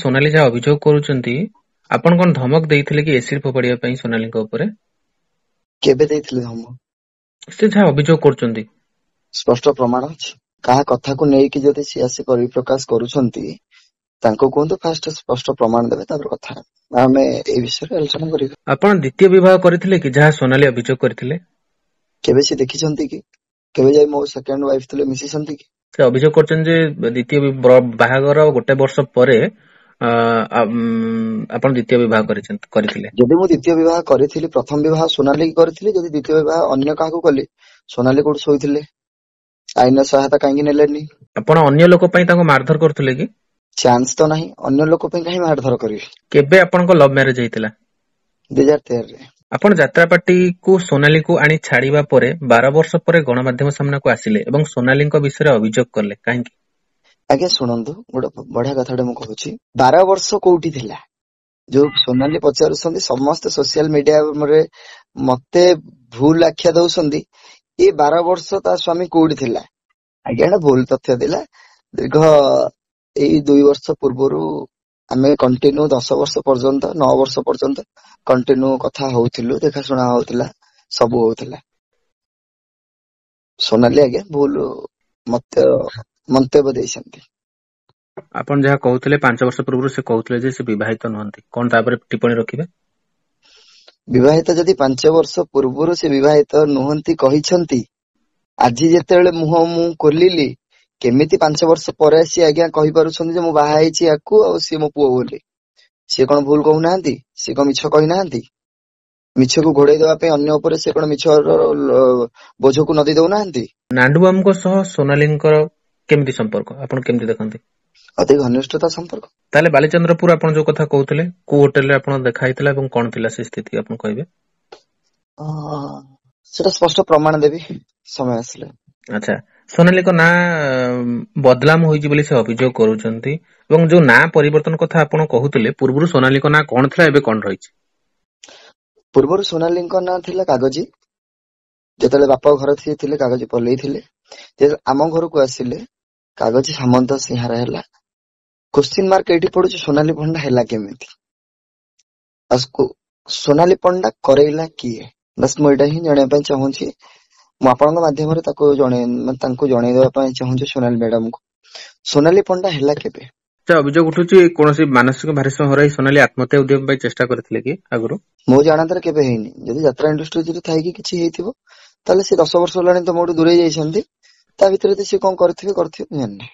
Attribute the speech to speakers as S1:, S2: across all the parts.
S1: सोनाली ଯାହା ଅଭିଯୋଗ କରୁଛନ୍ତି ଆପଣ କଣ ଧମକ ଦେଇଥିଲେ କି ଏସିଡ୍ ଫୋପାଡିବା ପାଇଁ ସୋନାଲିଙ୍କ ଉପରେ?
S2: କେବେ ଦେଇଥିଲେ ଧମକ?
S1: ସେ ଯାହା ଅଭିଯୋଗ କରୁଛନ୍ତି
S2: ସ୍ପଷ୍ଟ ପ୍ରମାଣ ଅଛି। କାହା କଥାକୁ ନେଇକି ଯଦି ସିଏ ଆସି ପରିପ୍ରକାଶ କରୁଛନ୍ତି ତାଙ୍କୁ କୁହନ୍ତୁ ଫାଷ୍ଟ ସ୍ପଷ୍ଟ ପ୍ରମାଣ ଦେବେ, ତାପରେ କଥା ହେବା। ଆମେ ଏଇ ବିଷୟରେ ଆଲୋଚନା କରିବା।
S1: ଆପଣ ଦ୍ୱିତୀୟ ବିବାହ କରିଥିଲେ କି ଯାହା ସୋନାଲି ଅଭିଯୋଗ କରିଥିଲେ?
S2: କେବେ ସେ ଦେଖିଛନ୍ତି କି? କେବେ ଯାଇ ମୋ ସେକେଣ୍ଡ ୱାଇଫ ଥିଲେ ମିଶିଛନ୍ତି କି?
S1: ସେ ଅଭିଯୋଗ କରୁଛନ୍ତି ଯେ ଦ୍ୱିତୀୟ ବାହାଘର ଗୋଟେ ବର୍ଷ ପରେ ଆପଣ ଦ୍ୱିତୀୟ ବିବାହ କରିଥିଲେ।
S2: ଯଦି ମୁଁ ଦ୍ୱିତୀୟ ବିବାହ କରିଥିଲି, ପ୍ରଥମ ବିବାହ ସୋନାଲି କି କରିଥିଲି, ଯଦି ଦ୍ୱିତୀୟ ବିବାହ ଅନ୍ୟ କାହାକୁ କଲି, ସୋନାଲି କୋଉଠି ଶୋଇଥିଲେ? ଆଇନ ସହାୟତା କାହିଁକି ନେଲେନି?
S1: ଆପଣ ଅନ୍ୟ ଲୋକ ପାଇଁ ତାଙ୍କୁ ମାରଧର କରୁଥିଲେ କି?
S2: ଚାନ୍ସ ତ ନାହିଁ, ଅନ୍ୟ ଲୋକ ପାଇଁ କାହିଁ ମାରଧର କରିବି?
S1: କେବେ ଆପଣଙ୍କ ଲଭ୍ ମ୍ୟାରେଜ ହେଇଥିଲା?
S2: 2013 ରେ।
S1: ଆପଣ ଯାତ୍ରାପାର୍ଟିକୁ ସୋନାଲିକୁ ଆଣି ଛାଡିବା ପରେ 12 ବର୍ଷ ପରେ ଗଣମାଧ୍ୟମ ସାମ୍ନାକୁ ଆସିଲେ ଏବଂ ସୋନାଲିଙ୍କ ବିଷୟରେ ଅଭିଯୋଗ କଲେ, କାହିଁକି?
S2: ଆଜ୍ଞା ଶୁଣନ୍ତୁ, ଗୋଟେ ବଢିଆ କଥାଟେ ମୁଁ କହୁଛି। 12 ବର୍ଷ କୋଉଠି ଥିଲା? ଯୋଉ ସୋନାଲି ପଚାରୁଛନ୍ତି, ସମସ୍ତେ ସୋସିଆଲ ମିଡିଆରେ ମତେ ଭୁଲ ଆଖ୍ୟା ଦଉଛନ୍ତି, ଏ 12 ବର୍ଷ ତା ସ୍ୱାମୀ କୋଉଠି ଥିଲା? ଆଜ୍ଞା ଏଟା ଭୁଲ ତଥ୍ୟ ଥିଲା। ଦୀର୍ଘ ଏଇ 2 ବର୍ଷ ପୂର୍ବରୁ ଆମେ କଣ୍ଟିନ୍ୟୁ 10 ବର୍ଷ ପର୍ଯ୍ୟନ୍ତ 9 ବର୍ଷ ପର୍ଯ୍ୟନ୍ତ କଣ୍ଟିନ୍ୟୁ କଥା ହଉଥିଲୁ, ଦେଖାଶୁଣା ହଉଥିଲା, ସବୁ ହଉଥିଲା। ସୋନାଲି ଆଜ୍ଞା ଭୁଲ ମନ୍ତବ୍ୟ ଦେଇଛନ୍ତି।
S1: ଆପଣ ଯାହା କହୁଥିଲେ 5 ବର୍ଷ ପୂର୍ବରୁ ସେ କହୁଥିଲେ ଯେ ସେ ବିବାହିତ ନୁହନ୍ତି, କଣ ତାପରେ ଟିପ୍ପଣୀ ରଖିବେ?
S2: ବିବାହିତ ଯଦି 5 ବର୍ଷ ପୂର୍ବରୁ ସେ ବିବାହିତ ନୁହନ୍ତି କହିଛନ୍ତି, ଆଜି ଯେତେବେଳେ ମୁହଁ ମୁଁ ଖୋଲିଲି, କେମିତି 5 ବର୍ଷ ପରେ ଆସି ଆଜ୍ଞା କହିପାରୁଛନ୍ତି ଯେ ମୁଁ ବାହା ହେଇଛି ୟାକୁ ଆଉ ସିଏ ମୋ ପୁଅ ବୋଲି? ସିଏ କଣ ଭୁଲ କହୁନାହାନ୍ତି? ସିଏ କଣ ମିଛ କହିନାହାନ୍ତି? ମିଛକୁ ଘୋଡେଇ ଦେବା ପାଇଁ ଅନ୍ୟ ଉପରେ ସେ କଣ ମିଛର ବୋଝକୁ ନଦୀ ଦଉନାହାନ୍ତି?
S1: ନାଣ୍ଡୁ ବାବୁଙ୍କ ସହ ସୋନାଲିଙ୍କର କେମିତି ସମ୍ପର୍କ ଆପଣ କେମିତି ଦେଖନ୍ତି?
S2: ଅତି ଘନିଷ୍ଠତା ସମ୍ପର୍କ।
S1: ତାହେଲେ ବାଲିଚନ୍ଦ୍ରପୁର ଆପଣ ଯୋଉ କଥା କହୁଥିଲେ, କୋଉ ହୋଟେଲରେ ଆପଣ ଦେଖା ହେଇଥିଲା ଏବଂ କଣ ଥିଲା ସେ ସ୍ଥିତି ଆପଣ କହିବେ?
S2: ସେଟା ସ୍ପଷ୍ଟ ପ୍ରମାଣ ଦେବି ସମୟ ଆସିଲେ।
S1: ଆଚ୍ଛା, ସୋନାଲିଙ୍କ ନାଁ ବଦନାମ ହୋଇଛି ବୋଲି ସେ ଅଭିଯୋଗ କରୁଛନ୍ତି ଏବଂ ଯୋଉ ନାଁ ପରିବର୍ତ୍ତନ କଥା ଆପଣ କହୁଥିଲେ, ପୂର୍ବରୁ ସୋନାଲିଙ୍କ ନାଁ କଣ ଥିଲା, ଏବେ କଣ ରହିଛି?
S2: ପୂର୍ବରୁ ସୋନାଲିଙ୍କ ନାଁ ଥିଲା କାଗଜି। ଯେତେବେଳେ ବାପା ଘର ଥିଲେ କାଗଜି ପଲେଇ ଥିଲେ। ଯେତେବେଳେ ଆମ ଘରକୁ ଆସିଲେ କାଗଜି ସାମନ୍ତ ସିଂହାର ହେଲା। କ୍ୱେଶ୍ଚିନ୍ ମାର୍କ ଏଇଠି ପଡୁଛି, ସୋନାଲି ପଣ୍ଡା ହେଲା କେମିତି? ସୋନାଲି ପଣ୍ଡା କରେଇଲା କିଏ? ବାସ୍ ମୁଁ ଏଇଟା ହିଁ ଜାଣିବା ପାଇଁ ଚାହୁଁଛି। ମୁଁ ଆପଣଙ୍କ ମାଧ୍ୟମରେ ତାଙ୍କୁ ଜଣେଇଦେବା ପାଇଁ ଚାହୁଁଛି ସୋନାଲି ମ୍ୟାଡାମକୁ, ସୋନାଲି ପଣ୍ଡା ହେଲା କେବେ?
S1: ଅଭିଯୋଗ ଉଠୁଛି କୌଣସି ମାନସିକ ଭାରସାମ୍ୟ ହରାଇ ସୋନାଲି ଆତ୍ମହତ୍ୟା ଉଦ୍ୟମ ପାଇଁ ଚେଷ୍ଟା କରିଥିଲେ କି ଆଗରୁ?
S2: ମୋ ଜାଣତରେ କେବେ ହେଇନି। ଯଦି ଯାତ୍ରା ଇଣ୍ଡଷ୍ଟ୍ରି ଥାଇକି କିଛି ହେଇଥିବ, ତାହେଲେ ସେ 10 ବର୍ଷ ହେଲାଣି ତ ମୋଠୁ ଦୂରେଇ ଯାଇଛନ୍ତି। ତା ଭିତରେ ସେ କଣ କରିଥିବେ ଜାଣିନି।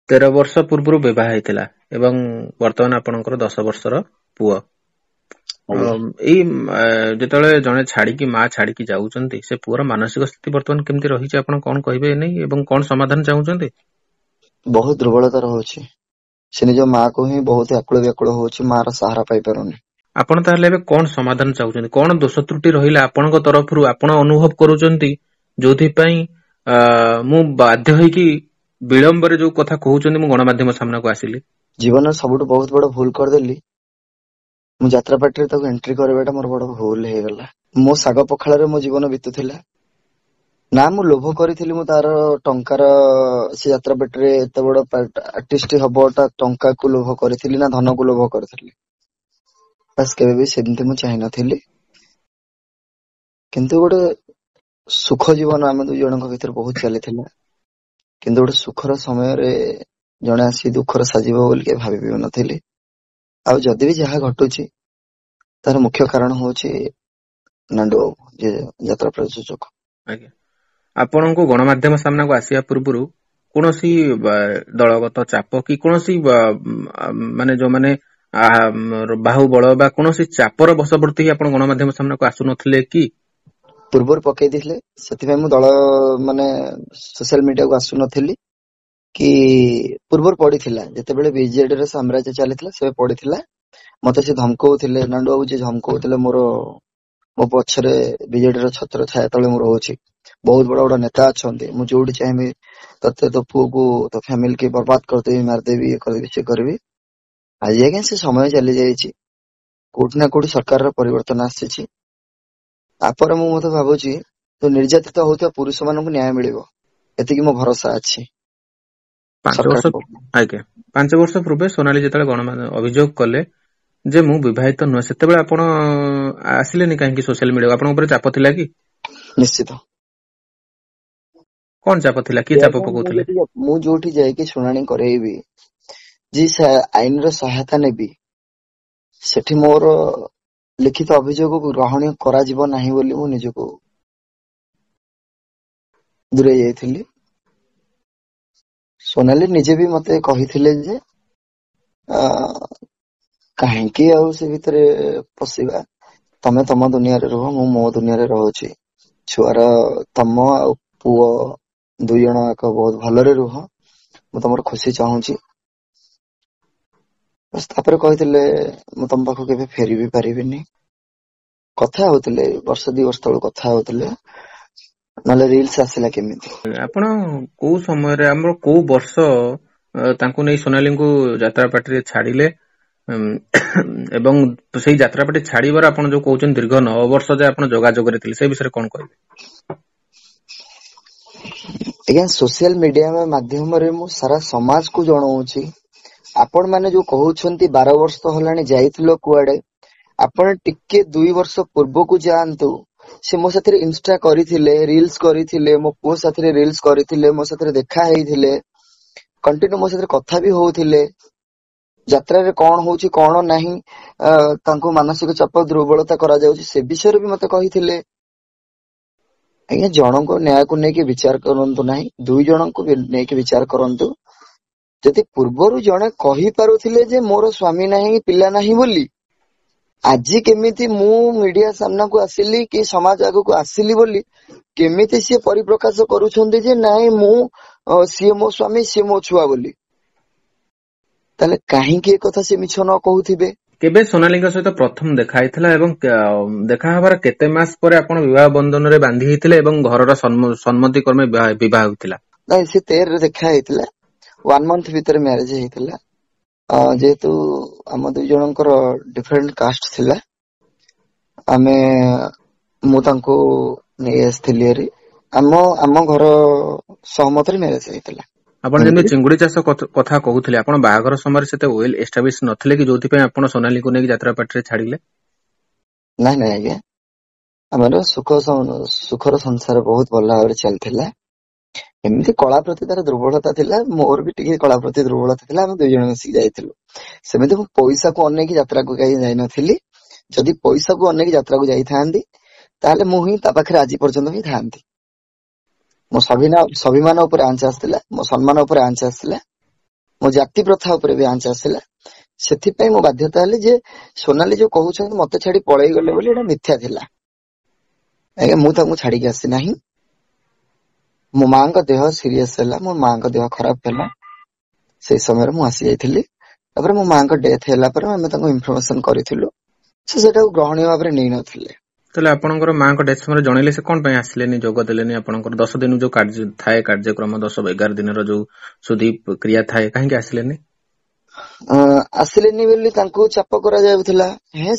S1: 13 ବର୍ଷ ପୂର୍ବରୁ ବିବାହ ହେଇଥିଲା ଏବଂ ବର୍ତ୍ତମାନ ଆପଣଙ୍କର 10 ବର୍ଷର ପୁଅ। ଏଇ ଯେତେବେଳେ ଜଣେ ମା ଛାଡିକି ଯାଉଛନ୍ତି, ସେ ପୁଅର ମାନସିକ ସ୍ଥିତି ବର୍ତ୍ତମାନ କେମିତି ରହିଛି ଆପଣ କଣ କହିବେ ଏ ନେଇ ଏବଂ କଣ ସମାଧାନ ଚାହୁଁଛନ୍ତି?
S2: ବହୁତ ଦୁର୍ବଳତା ରହୁଛି। ସେ ନିଜ ମାକୁ ହିଁ ବହୁତ ଆକୁଳ ବ୍ୟାକୁଳ ହଉଛି, ମାର ସାହାରା ପାଇପାରୁନି।
S1: ଆପଣ ତାହେଲେ ଏବେ କଣ ସମାଧାନ ଚାହୁଁଛନ୍ତି? କଣ ଦୋଷ ତ୍ରୁଟି ରହିଲା ଆପଣଙ୍କ ତରଫରୁ ଆପଣ ଅନୁଭବ କରୁଛନ୍ତି, ଯୋଉଥିପାଇଁ ମୁଁ ବାଧ୍ୟ ହେଇକି ବିଳମ୍ବରେ ଯୋଉ କଥା କହୁଛନ୍ତି ମୁଁ ଗଣମାଧ୍ୟମ ସାମ୍ନାକୁ ଆସିଲି?
S2: ଜୀବନରେ ସବୁଠୁ ବହୁତ ବଡ ଭୁଲ କରିଦେଲି। ମୁଁ ଯାତ୍ରାପାର୍ଟିରେ ତାକୁ ଏଣ୍ଟ୍ରି କରିବାଟା ମୋର ବଡ ଭୁଲ ହେଇଗଲା। ମୋ ଶାଗ ପଖାଳରେ ମୋ ଜୀବନ ବିତୁଥିଲା। ନା ମୁଁ ଲୋଭ କରିଥିଲି ମୁଁ ତାର ଟଙ୍କାର, ସେ ଯାତ୍ରାପାର୍ଟିରେ ଏତେ ବଡ ଆର୍ଟିଷ୍ଟ ହବଟା ଟଙ୍କାକୁ ଲୋଭ କରିଥିଲି ନା ଧନକୁ ଲୋଭ କରିଥିଲି? ବାସ୍ କେବେ ବି ସେମିତି ମୁଁ ଚାହିଁନଥିଲି। କିନ୍ତୁ ଗୋଟେ ସୁଖ ଜୀବନ ଆମ 2 ଜଣଙ୍କ ଭିତରେ ବହୁତ ଚାଲିଥିଲା। କିନ୍ତୁ ଗୋଟେ ସୁଖର ସମୟରେ ଜଣେ ଆସି ଦୁଃଖର ସାଜିବ ବୋଲି କେବେ ଭାବି ନଥିଲି। ଆଉ ଯଦି ବି ଯାହା ଘଟୁଛି ତାର ମୁଖ୍ୟ କାରଣ ହଉଛି ନାଣ୍ଡୁ ବାବୁ, ଯେ ଯାତ୍ରା ପ୍ରଯୋଜକ।
S1: ଆଜ୍ଞା, ଆପଣଙ୍କୁ ଗଣମାଧ୍ୟମ ସାମ୍ନାକୁ ଆସିବା ପୂର୍ବରୁ କୌଣସି ଦଳଗତ ଚାପ କି କୌଣସି ମାନେ ଯୋଉମାନେ ବାହୁବଳ ବା କୌଣସି ଚାପର ବଶବର୍ତ୍ତୀ ଆପଣ ଗଣମାଧ୍ୟମ ସାମ୍ନାକୁ ଆସୁନଥିଲେ କି?
S2: ପୂର୍ବରୁ ପକେଇ ଦେଇଥିଲେ, ସେଥିପାଇଁ ମୁଁ ସୋସିଆଲ ମିଡିଆକୁ ଆସୁନଥିଲି। କି ପୂର୍ବରୁ ପଡିଥିଲା, ଯେତେବେଳେ ବିଜେଡିର ସାମ୍ରାଜ୍ୟ ଚାଲିଥିଲା ସେବେ ପଡିଥିଲା। ମତେ ସେ ଧମକଉଥିଲେ, ନାଣ୍ଡୁ ବାବୁ ଯେ ଧମକଉଥିଲେ, ମୋ ପଛରେ ବିଜେଡିର ଛତ୍ର ଛାୟା ତଳେ ମୁଁ ରହୁଛି, ବହୁତ ବଡ ବଡ ନେତା ଅଛନ୍ତି, ମୁଁ ଯୋଉଠି ଚାହିଁବି ତତେ, ତୋ ପୁଅକୁ, ତୋ ଫ୍ୟାମିଲି କି ବର୍ବାଦ କରିଦେବି, ମାରିଦେବି, ଇଏ କରିଦେବି, ସେ କରିବି। ଆଜି ଆଜ୍ଞା ସେ ସମୟ ଚାଲି ଯାଇଛି। କୋଉଠି ନା କୋଉଠି ସରକାରର ପରିବର୍ତ୍ତନ ଆସିଛି। ତାପରେ ମୁଁ ମତେ ଭାବୁଛି ନିର୍ଯାତିତ ହଉଥିବା ପୁରୁଷ ମାନଙ୍କୁ ନ୍ୟାୟ ମିଳିବ, ଏତିକି ମୋ ଭରସା ଅଛି।
S1: 5 ବର୍ଷ ଆଜ୍ଞା 5 ବର୍ଷ ପୂର୍ବେ ସୋନାଲି ଯେତେବେଳେ ଅଭିଯୋଗ କଲେ ଯେ ମୁଁ ବିବାହିତ ନୁହେଁ, ସେତେବେଳେ ଆପଣ ଆସିଲେନି କାହିଁକି ସୋସିଆଲ ମିଡିଆ? ଆପଣଙ୍କ ଉପରେ ଚାପ ଥିଲା କି?
S2: ନିଶ୍ଚିତ।
S1: କଣ ଚାପ ଥିଲା? କିଏ ଚାପ ପକଉଥିଲେ?
S2: ମୁଁ ଯୋଉଠି ଯାଇକି ଶୁଣାଣି କରେଇବି, ଯେ ଆଇନର ସହାୟତା ନେବି, ସେଠି ମୋର ଲିଖିତ ଅଭିଯୋଗକୁ ଗ୍ରହଣୀୟ କରାଯିବ ନାହିଁ ବୋଲି ମୁଁ ନିଜକୁ ଦୂରେଇ ଯାଇଥିଲି। ସୋନାଲି ନିଜେ ବି ମତେ କହିଥିଲେ ଯେ କାହିଁକି ଆଉ ସେ ଭିତରେ ପଶିବା, ତମେ ତମ ଦୁନିଆରେ ରୁହ, ମୁଁ ମୋ ଦୁନିଆରେ ରହୁଛି, ଛୁଆର ତମ ଆଉ ପୁଅ 2 ଜଣ ଯାକ ବହୁତ ଭଲରେ ରୁହ, ମୁଁ ତମର ଖୁସି ଚାହୁଁଛି। ତାପରେ କହିଥିଲେ ମୁଁ ତମ ପାଖକୁ କେବେ ଫେରି ବି ପାରିବିନି। କଥା ହଉଥିଲେ, 1-2 ବର୍ଷ ତଳୁ କଥା ହଉଥିଲେ, ନହେଲେ ରିଲ୍ସ ଆସିଲା କେମିତି?
S1: ଆପଣ କୋଉ ସମୟରେ, ଆମର କୋଉ ବର୍ଷ ତାଙ୍କୁ ନେଇ ସୋନାଲିଙ୍କୁ ଯାତ୍ରା ପାର୍ଟିରେ ଛାଡିଲେ ଏବଂ ସେଇ ଯାତ୍ରା ପାର୍ଟି ଛାଡିବାର ଆପଣ ଯୋଉ କହୁଛନ୍ତି ଦୀର୍ଘ 9 ବର୍ଷ ଯେ ଆପଣ ଯୋଗାଯୋଗରେ ଥିଲେ, ସେ ବିଷୟରେ କଣ କହିବେ?
S2: ଆଜ୍ଞା, ସୋସିଆଲ ମିଡିଆ ମାଧ୍ୟମରେ ମୁଁ ସାରା ସମାଜକୁ ଜଣାଉଛି। ଆପଣ ମାନେ ଯୋଉ କହୁଛନ୍ତି 12 ବର୍ଷ ହେଲାଣି ଯାଇଥିଲ କୁଆଡେ, ଆପଣ ଟିକେ 2 ବର୍ଷ ପୂର୍ବକୁ ଯାଆନ୍ତୁ। ସେ ମୋ ସାଥିରେ ଇନଷ୍ଟା କରିଥିଲେ, ରିଲ୍ସ କରିଥିଲେ, ମୋ ପୁଅ ସାଥିରେ ରିଲ୍ସ କରିଥିଲେ, ମୋ ସାଥିରେ ଦେଖା ହେଇଥିଲେ, କଣ୍ଟିନ୍ୟୁ ମୋ ସାଥିରେ କଥା ବି ହଉଥିଲେ। ଯାତ୍ରାରେ କଣ ହଉଛି କଣ ନାହିଁ, ତାଙ୍କୁ ମାନସିକ ଚାପ ଦୁର୍ବଳତା କରାଯାଉଛି, ସେ ବିଷୟରେ ବି ମତେ କହିଥିଲେ। ଆଜ୍ଞା, ଜଣଙ୍କ ନ୍ୟାୟକୁ ନେଇକି ବିଚାର କରନ୍ତୁ ନାହିଁ, 2 ଜଣଙ୍କୁ ନେଇକି ବିଚାର କରନ୍ତୁ। ଯଦି ପୂର୍ବରୁ ଜଣେ କହିପାରୁଥିଲେ ଯେ ମୋର ସ୍ୱାମୀ ନାହିଁ, ପିଲା ନାହିଁ ବୋଲି, ଆଜି କେମିତି ମୁଁ ମିଡିଆ ସାମ୍ନାକୁ ଆସିଲି କି ସମାଜ ଆଗକୁ ଆସିଲି ବୋଲି କେମିତି ସିଏ ପରିପ୍ରକାଶ କରୁଛନ୍ତି ଯେ ନାଇଁ ମୁଁ ସିଏ ମୋ ସ୍ୱାମୀ, ସିଏ ମୋ ଛୁଆ ବୋଲି? ତାହେଲେ କାହିଁକି ଏ କଥା ସେ ମିଛ ନ କହୁଥିବେ?
S1: କେବେ ସୋନାଲିଙ୍କ ସହିତ ପ୍ରଥମ ଦେଖା ହେଇଥିଲା ଏବଂ ଦେଖା ହବାର କେତେ ମାସ ପରେ ଆପଣ ବିବାହ ବନ୍ଧନରେ ବାନ୍ଧି ହେଇଥିଲେ ଏବଂ ଘରର ସମ୍ମତି କ୍ରମେ ବିବାହ ହୋଇଥିଲା?
S2: ନାଇଁ, ସେ 13ରେ ଦେଖା ହେଇଥିଲା, 1 month ଭିତରେ ମ୍ୟାରେଜ ହେଇଥିଲା। ଯେହେତୁ ଆମ 2 ଜଣଙ୍କର ଡିଫରେଣ୍ଟ କାଷ୍ଟ ଥିଲା, ମୁଁ ତାଙ୍କୁ ନେଇ ଆସିଥିଲି ହେରି, ଆମ ଘର ସହମତରେ ମ୍ୟାରେଜ ହେଇଥିଲା।
S1: ଆପଣ ଯେମିତି ଚିଙ୍ଗୁଡି ଚାଷ କଥା କହୁଥିଲେ, ଆପଣ ବାହାଘର ସମୟରେ ସେତେ ୱେଲ ଏଷ୍ଟାବ୍ଲିଶ ନଥିଲେ କି ଯୋଉଥିପାଇଁ ଆପଣ ସୋନାଲିକୁ ନେଇକି ଯାତ୍ରା ପାର୍ଟିରେ ଛାଡିଲେ?
S2: ନାଇଁ ଆଜ୍ଞା, ଆମର ସୁଖର ସଂସାର ବହୁତ ଭଲ ଭାବରେ ଚାଲିଥିଲା। ଏମିତି କଳା ପ୍ରତି ତାର ଦୁର୍ବଳତା ଥିଲା, ମୋର ବି ଟିକେ କଳା ପ୍ରତି ଦୁର୍ବଳତା ଥିଲା, ଆମେ 2 ଜଣ ମିଶିକି ଯାଇଥିଲୁ। ସେମିତି ମୁଁ ପଇସାକୁ ଅନେଇକି ଯାତ୍ରାକୁ ଯାଇନଥିଲି। ଯଦି ପଇସାକୁ ଅନେଇକି ଯାତ୍ରାକୁ ଯାଇଥାନ୍ତି ତାହେଲେ ମୁଁ ହିଁ ତା ପାଖରେ ଆଜି ପର୍ଯ୍ୟନ୍ତ ହିଁ ଥାନ୍ତି। ମୋ ସ୍ୱାଭିମାନ ଉପରେ ଆଞ୍ଚ ଆସିଥିଲା, ମୋ ସମ୍ମାନ ଉପରେ ଆଞ୍ଚ ଆସିଥିଲା, ମୋ ଜାତି ପ୍ରଥା ଉପରେ ବି ଆଞ୍ଚ ଆସିଲା। ସେଥିପାଇଁ ମୁଁ ବାଧ୍ୟତା ହେଲି ଯେ ସୋନାଲି ଯୋଉ କହୁଛନ୍ତି ମତେ ଛାଡି ପଳେଇ ଗଲେ ବୋଲି, ଏଇଟା ମିଥ୍ୟା ଥିଲା। ଆଜ୍ଞା, ମୁଁ ତାଙ୍କୁ ଛାଡିକି ଆସି ନାହିଁ। ମୋ ମାଙ୍କ ଦେହ ସିରିୟସ ହେଲା, ମୋ ମାଙ୍କ ଦେହ ଖରାପ ହେଲା, ସେଇ ସମୟରେ ମୁଁ ଆସି ଯାଇଥିଲି। ତାପରେ ମୋ ମାଙ୍କ ଡେଥ ହେଲା ପରେ ଆମେ ତାଙ୍କୁ ଇନଫର୍ମେସନ କରିଥିଲୁ, ସେ ସେଟାକୁ ଗ୍ରହଣୀୟ ଭାବରେ ନେଇନଥିଲେ।
S1: ତାହେଲେ ଆପଣଙ୍କର ମାଙ୍କ ଡେଥ ସମୟରେ ଜଣେଇଲେ, ସେ କଣ ପାଇଁ ଆସିଲେନି, ଯୋଗ ଦେଲେନି? ଆପଣଙ୍କର 10 ଦିନ ଯୋଉ ଥାଏ କାର୍ଯ୍ୟକ୍ରମ, 10-11 ଦିନର ଯୋଉ ଶୁଦ୍ଧି କ୍ରିୟା ଥାଏ, କାହିଁକି ଆସିଲେନି?
S2: ଆସିଲେନି ବୋଲି ତାଙ୍କୁ ଚାପ କରାଯାଉଥିଲା,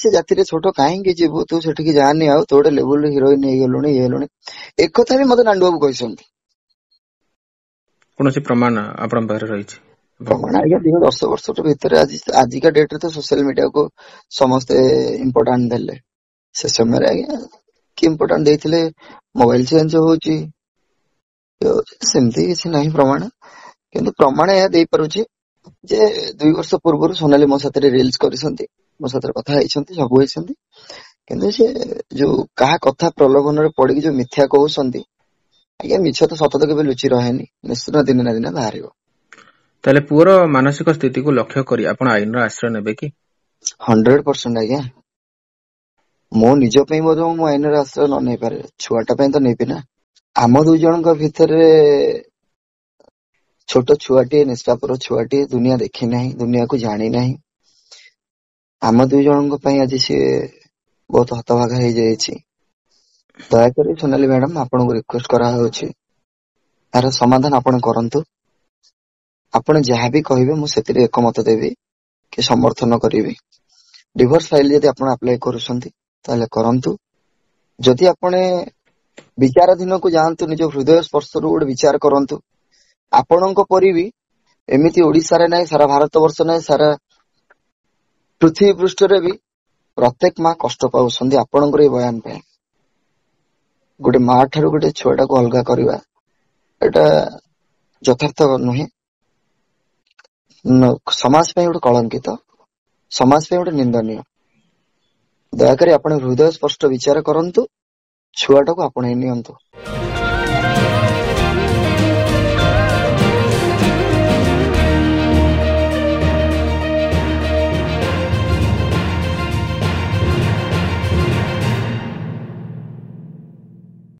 S2: ସେ ଜାତିରେ ଛୋଟ, କାହିଁକି ଯିବୁ, ତୁ ସେଠିକି ଯାଆନି, ଆଉ ତୁ ଗୋଟେ ଲେବୁଲ ହିରୋଇନ ହେଇଗଲୁଣି, ଇଏ ହେଲୁଣି। ଏକଥା ବି ମତେ ନାଣ୍ଡୁ ବାବୁ କହିଛନ୍ତି।
S1: କୌଣସି ପ୍ରମାଣ ଆପଣଙ୍କ ପାଖରେ ରହିଛି?
S2: ପ୍ରମାଣ ଆଜ୍ଞା, 10 ବର୍ଷ ଭିତରେ ଆଜିକା ଡେଟରେ ତ ସୋସିଆଲ ମିଡିଆକୁ ସମସ୍ତେ ଇମ୍ପୋର୍ଟାଣ୍ଟ ଦେଲେ। ସେ ସମୟରେ ଆଜ୍ଞା କି ଇମ୍ପୋର୍ଟାଣ୍ଟ ଦେଇଥିଲେ? ମୋବାଇଲ ଚେଞ୍ଜ ହଉଛି, ସେମିତି କିଛି ନାହିଁ ପ୍ରମାଣ। କିନ୍ତୁ ପ୍ରମାଣ ଏହା ଦେଇପାରୁଛି ଯେ 2 ବର୍ଷ ପୂର୍ବରୁ ସୋନାଲି ମୋ ସାଥିରେ ରିଲ୍ସ କରିଛନ୍ତି, ମୋ ସାଥିରେ କଥା ହେଇଛନ୍ତି, ସବୁ ହେଇଛନ୍ତି। କିନ୍ତୁ ସେ ଯୋଉ କାହା କଥା ପ୍ରଲୋଭନରେ ପଡିକି ଯୋଉ ମିଥ୍ୟା କହୁଛନ୍ତି, ଆଜ୍ଞା ମିଛ ତ ସତ ତ କେବେ ଲୁଚି ରହେନି, ନିଶ୍ଚିତ ଦିନେ ନା ଦିନେ ବାହାରିବ।
S1: ତାହେଲେ ପୁଅର ମାନସିକ ସ୍ଥିତିକୁ ଲକ୍ଷ୍ୟ କରି ଆପଣ ଆଇନର ଆଶ୍ରୟ ନେବେ କି?
S2: 100% ଆଜ୍ଞା। ମୋ ନିଜ ପାଇଁ ମଧ୍ୟ ମୁଁ ଆଇନର ଆଶ୍ରୟ ନ ନେଇପାରେ, ଛୁଆଟା ପାଇଁ ତ ନେବି ନା। ଆମ 2 ଜଣଙ୍କ ଭିତରେ ଛୋଟ ଛୁଆଟିଏ, ନିଷ୍ଠାପର ଛୁଆଟିଏ, ଦୁନିଆ ଦେଖି ନାହିଁ, ଦୁନିଆକୁ ଜାଣି ନାହିଁ। ଆମ 2 ଜଣଙ୍କ ପାଇଁ ଆଜି ସିଏ ବହୁତ ହତଭାଗା ହେଇଯାଇଛି। ଦୟାକରି ସୋନାଲି ମ୍ୟାଡାମ, ଆପଣଙ୍କୁ ରିକ୍ୱେଷ୍ଟ କରାଯାଉଛି, ତାର ସମାଧାନ ଆପଣ କରନ୍ତୁ। ଆପଣ ଯାହାବି କହିବେ ମୁଁ ସେଥିରେ ଏକମତ ଦେବି କି ସମର୍ଥନ କରିବି। ଡିଭୋର୍ସ ଫାଇଲ ଯଦି ଆପଣ ଆପ୍ଲାଏ କରୁଛନ୍ତି ତାହେଲେ କରନ୍ତୁ। ଯଦି ଆପଣ ବିଚାରାଧୀନକୁ ଯାଆନ୍ତୁ, ନିଜ ହୃଦୟ ସ୍ପର୍ଶରୁ ଗୋଟେ ବିଚାର କରନ୍ତୁ। ଆପଣଙ୍କ ପରି ବି ଏମିତି ଓଡିଶାରେ ନାହିଁ, ସାରା ଭାରତ ବର୍ଷ ନାହିଁ, ସାରା ପୃଥିବୀ ପୃଷ୍ଠରେ ବି ପ୍ରତ୍ୟେକ ମା କଷ୍ଟ ପାଉଛନ୍ତି ଆପଣଙ୍କର ଏଇ ବୟାନ ପାଇଁ। ଗୋଟେ ମା ଠାରୁ ଗୋଟେ ଛୁଆଟାକୁ ଅଲଗା କରିବା ଏଟା ଯଥାର୍ଥ ନୁହେଁ। ସମାଜ ପାଇଁ ଗୋଟେ କଳଙ୍କିତ, ସମାଜ ପାଇଁ ଗୋଟେ ନିନ୍ଦନୀୟ। ଦୟାକରି ଆପଣ ହୃଦୟ ସ୍ପଷ୍ଟ ବିଚାର କରନ୍ତୁ, ଛୁଆଟାକୁ ଆପଣେଇ ନିଅନ୍ତୁ।